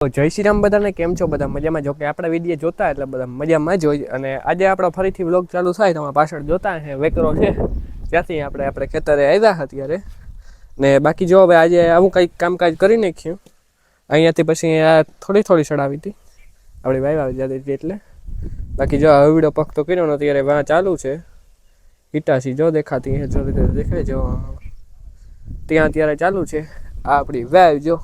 તો જય શ્રી રામ બધાને. કેમ છો બધા? મજામાં? જો કે આપણા વિડીયો જોતા એટલે બધા મજામાં જ હોય. અને આજે આપણો ફરીથી વ્લોગ ચાલુ થાય. તમારા પાછળ જોતા છે વેકરો છે, ત્યાંથી આપણે ખેતરે આવ્યા અત્યારે. ને બાકી જો હવે આજે આવું કંઈક કામકાજ કરી નાખ્યું. અહીંયાથી પછી થોડી ચડાવી હતી આપણી વાઈવ આવી જતી હતી એટલે. બાકી જો હવે વિડીયો પકતો કર્યો ને અત્યારે વાં ચાલુ છે. ઈટાસી જો દેખાતી હે, જો દેખાય જો ત્યાં અત્યારે ચાલુ છે. આ આપણી વાઈવ જો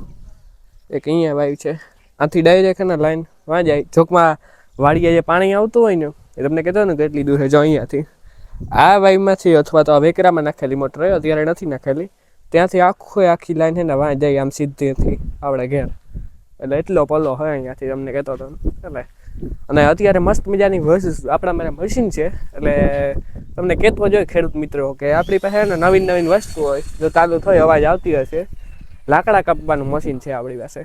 એક અહીંયા વાઈવ છે. આથી ડાયરેક્ટ ને લાઈન વાં જાય ચોકમાં વાડીએ જે પાણી આવતું હોય ને એ તમને કહેતો ને કેટલી દૂર છે. જો અહીંયાથી આ વાઈવમાંથી અથવા તો આ વેકરામાં નાખેલી મોટર હોય, અત્યારે નથી નાખેલી, ત્યાંથી આખી લાઈન છે ને વાં જાય આમ સીધેથી આપણે ઘેર. એટલે એટલો પલ્લો હોય અહીંયાથી તમને કહેતો હતો એટલે. અને અત્યારે મસ્ત મજાની આપણા મારે મશીન છે. એટલે તમને કહેતો જોઈએ ખેડૂત મિત્રો કે આપણી પાસે ને નવીન વસ્તુ હોય, જો ચાલુ થઈ અવાજ આવતી હશે. લાકડા કાપવાનું મશીન છે આપણી પાસે.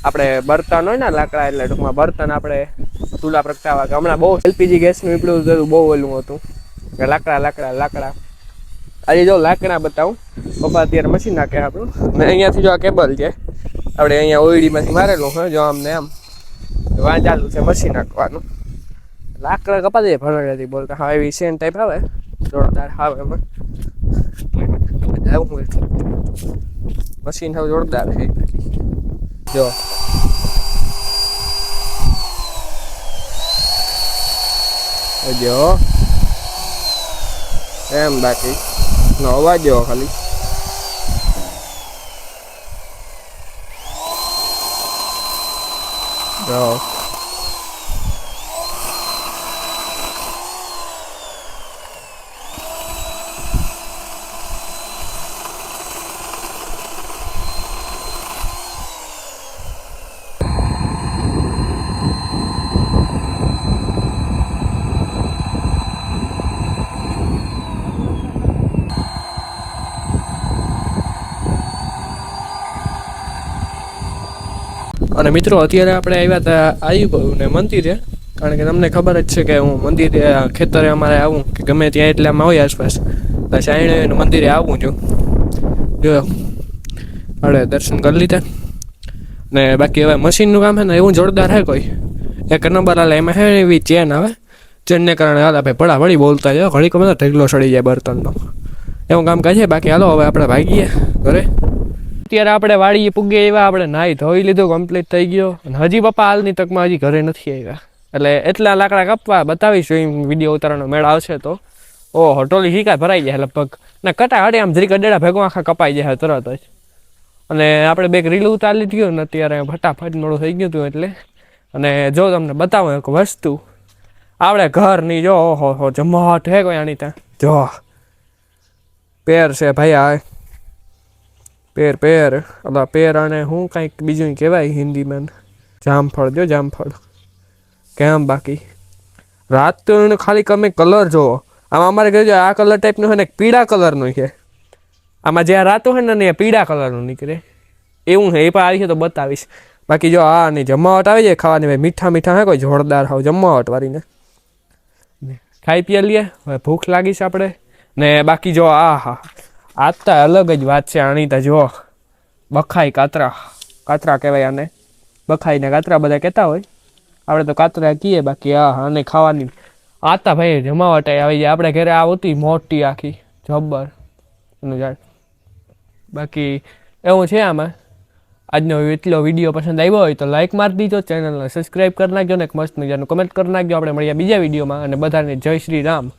આપણે બર્તન હોય ને લાકડા, એટલે ટૂંકમાં બર્તન આપણે ચૂલા પ્રગટાવવા કે હમણાં બહુ એલપીજી ગેસનું એટલું બધું બહુ ઓલું હતું કે લાકડા. આજે જો લાકડા બતાવું. પપ્પા અત્યારે મશીન નાખે આપણું. ને અહીંયાથી જો આ કેબલ છે આપણે અહીંયા ઓઈડીમાંથી મારેલું હોય. જો આમને આમ વાં ચાલુ છે મશીન નાખવાનું. લાકડા કપા દે ભરવાથી બોલતા હા એવી સેન ટાઈપ આવે જોરદાર આવે એમાં. મશીન હવે જોરદાર છે જો. જો એમ બાકી નો અવાજ જો ખાલી જો. અને મિત્રો અત્યારે આપણે આવ્યા હતા આયુને મંદિરે, કારણ કે તમને ખબર જ છે કે હું મંદિરે ખેતરે અમારે આવું કે ગમે ત્યાં એટલે આમાં હોય આસપાસ, બસ આવીને મંદિરે આવું છું. જો આપણે દર્શન કરી લીધા. ને બાકી હવે મશીનનું કામ છે ને એવું જોરદાર છે કોઈ એક નંબર હાલે. એમાં છે એવી ચેન આવે, ચેનને કારણે હાલ આપણે ભળાભળી બોલતા જાય, ઘડીક બધા ઢગલો સડી જાય બર્તનનો, એવું કામ કાજ છે. બાકી હાલો હવે આપણે ભાગીએ ઘરે. અત્યારે આપણે વાડીએ પૂગી આવ્યા, આપણે નાહી ધોઈ લીધું, કમ્પ્લીટ થઈ ગયો. અને હજી પપ્પા હાલની તકમાં હજી ઘરે નથી આવ્યા. એટલે એટલા લાકડા કાપવા બતાવીશું વિડીયો ઉતારવાનો મેળ આવશે તો. ઓહો ટોલી હીકા ભરાઈ જાય લગભગ. ને કટા હડે આમ જરીક અડેડા ભેગો આખા કપાઈ જાય તરત જ. અને આપણે બે રીલ ઉતારી લીધી ને અત્યારે ફટાફટ મોડું થઈ ગયું હતું એટલે. અને જો તમને બતાવું એક વસ્તુ આપણે ઘરની જો ઓહો જમાટ હે કોઈ આની ત્યાં જો પેર છે ભાઈ. આ પેર અલા પેર અને હું કંઈક બીજું કહેવાય હિન્દીમાં, જામફળ જો જામફળ કેમ. બાકી રાત તો એને ખાલી તમે કલર જોવો. આમાં અમારે કહ્યું આ કલર ટાઈપનું હોય ને પીળા કલરનું છે. આમાં જે રાતો હોય ને એ પીળા કલરનું નીકળે એવું છે. એ પણ આવી છે તો બતાવીશ. બાકી જો આની જમાવટ આવી જાય ખાવાની, ભાઈ મીઠા હે કોઈ જોરદાર હાવ જમાવટ વાળીને. ખાઈ પી લઈએ, હવે ભૂખ લાગીશ આપણે. ને બાકી જો હા આતા અલગ જ વાત છે. આણીતા જો બખાઈ કાતરા કહેવાય આને. બખાઈ ને કાતરા બધા કહેતા હોય, આપણે તો કાતરા કહીએ. બાકી આને ખાવાની આતા ભાઈ જમાવટ આવી જાય. આપણે ઘરે આવતી મોટી આખી જબ્બર એનું ઝાડ. બાકી એવું છે આમાં. આજનો એટલો વિડીયો પસંદ આવ્યો હોય તો લાઈક મારી દીજો, ચેનલને સબસ્ક્રાઈબ કરી નાખજો ને એક મસ્ત મજાનું કમેન્ટ કરી નાખજો. આપણે મળીએ બીજા વિડીયોમાં. અને બધાને જય શ્રી રામ.